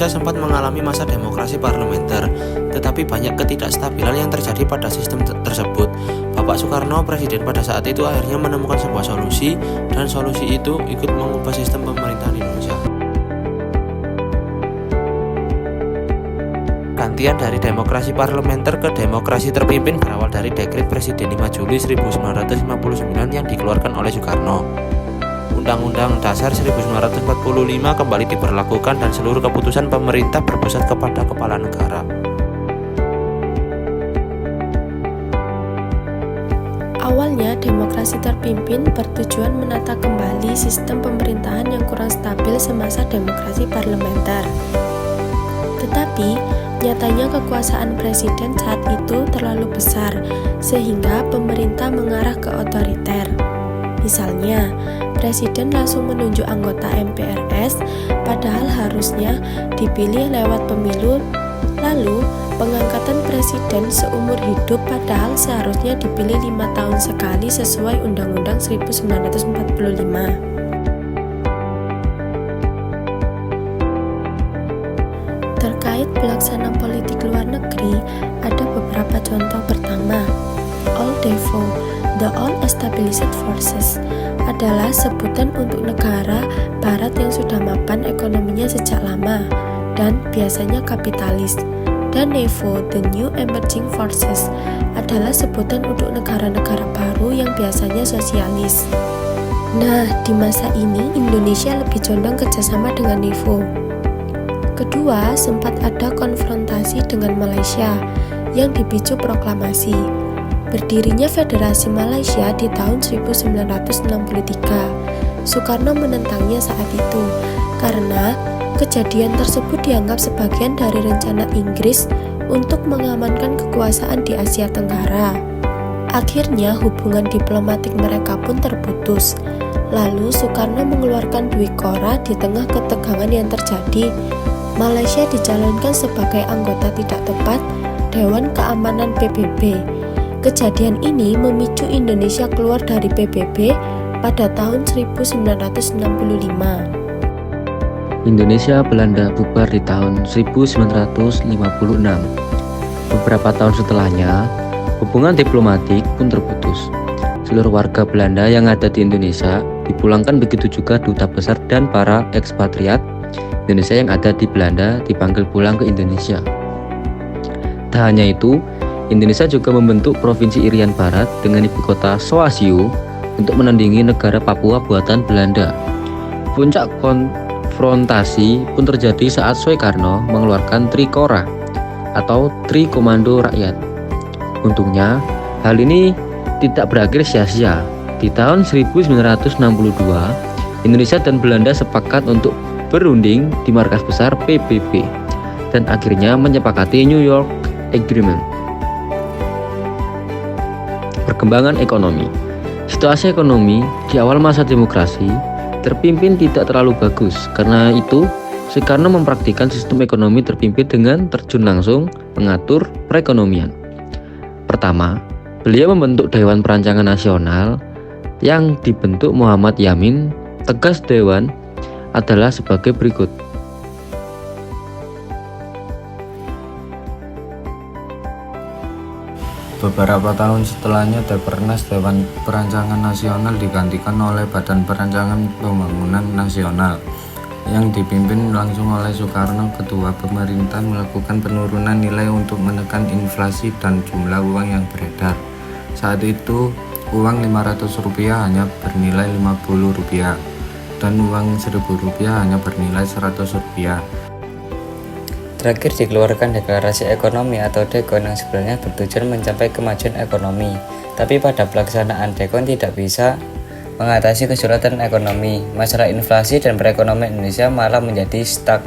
Indonesia sempat mengalami masa demokrasi parlementer, tetapi banyak ketidakstabilan yang terjadi pada sistem tersebut. Bapak Soekarno, presiden pada saat itu, akhirnya menemukan sebuah solusi, dan solusi itu ikut mengubah sistem pemerintahan Indonesia. Gantian dari demokrasi parlementer ke demokrasi terpimpin berawal dari Dekret Presiden 5 Juli 1959 yang dikeluarkan oleh Soekarno. Undang-Undang Dasar 1945 kembali diberlakukan dan seluruh keputusan pemerintah berpusat kepada kepala negara. Awalnya, demokrasi terpimpin bertujuan menata kembali sistem pemerintahan yang kurang stabil semasa demokrasi parlementer. Tetapi, nyatanya kekuasaan presiden saat itu terlalu besar, sehingga pemerintah mengarah ke otoriter. Misalnya, presiden langsung menunjuk anggota MPRS, padahal harusnya dipilih lewat pemilu. Lalu, pengangkatan presiden seumur hidup padahal seharusnya dipilih 5 tahun sekali sesuai Undang-Undang 1945. Terkait pelaksanaan politik luar negeri, ada beberapa contoh. Pertama, ALDEFO, The All Established Forces, adalah sebutan untuk negara barat yang sudah mapan ekonominya sejak lama dan biasanya kapitalis. Dan NEVO, The New Emerging Forces, adalah sebutan untuk negara-negara baru yang biasanya sosialis. Nah, di masa ini Indonesia lebih condong kerjasama dengan NEVO. Kedua, sempat ada konfrontasi dengan Malaysia yang dipicu proklamasi berdirinya Federasi Malaysia di tahun 1963. Soekarno menentangnya saat itu karena kejadian tersebut dianggap sebagian dari rencana Inggris untuk mengamankan kekuasaan di Asia Tenggara. Akhirnya hubungan diplomatik mereka pun terputus. Lalu Soekarno mengeluarkan Dwi Korah di tengah ketegangan yang terjadi. Malaysia dicalonkan sebagai anggota tidak tepat Dewan Keamanan PBB. Kejadian ini memicu Indonesia keluar dari PBB pada tahun 1965. Indonesia Belanda bubar di tahun 1956. Beberapa tahun setelahnya, hubungan diplomatik pun terputus. Seluruh warga Belanda yang ada di Indonesia dipulangkan, begitu juga duta besar dan para ekspatriat Indonesia yang ada di Belanda dipanggil pulang ke Indonesia. Tak hanya itu, Indonesia juga membentuk Provinsi Irian Barat dengan ibu kota Soasio untuk menandingi negara Papua buatan Belanda. Puncak konfrontasi pun terjadi saat Soekarno mengeluarkan Tri Korah atau Tri Komando Rakyat. Untungnya, hal ini tidak berakhir sia-sia. Di tahun 1962, Indonesia dan Belanda sepakat untuk berunding di markas besar PBB dan akhirnya menyepakati New York Agreement. Perkembangan ekonomi. Situasi ekonomi di awal masa demokrasi terpimpin tidak terlalu bagus. Karena itu, Soekarno mempraktikkan sistem ekonomi terpimpin dengan terjun langsung mengatur perekonomian. Pertama, beliau membentuk Dewan Perancangan Nasional yang dibentuk Muhammad Yamin. Tegas Dewan adalah sebagai berikut. Beberapa tahun setelahnya, Depernas Dewan Perancangan Nasional digantikan oleh Badan Perancangan Pembangunan Nasional yang dipimpin langsung oleh Soekarno. Ketua pemerintah melakukan penurunan nilai untuk menekan inflasi dan jumlah uang yang beredar. Saat itu, uang Rp500 hanya bernilai Rp50 dan uang Rp1.000 hanya bernilai Rp100. Terakhir dikeluarkan Deklarasi Ekonomi atau DEKON yang sebenarnya bertujuan mencapai kemajuan ekonomi, tapi pada pelaksanaan DEKON tidak bisa mengatasi kesulitan ekonomi. Masalah inflasi dan perekonomian Indonesia malah menjadi stuck.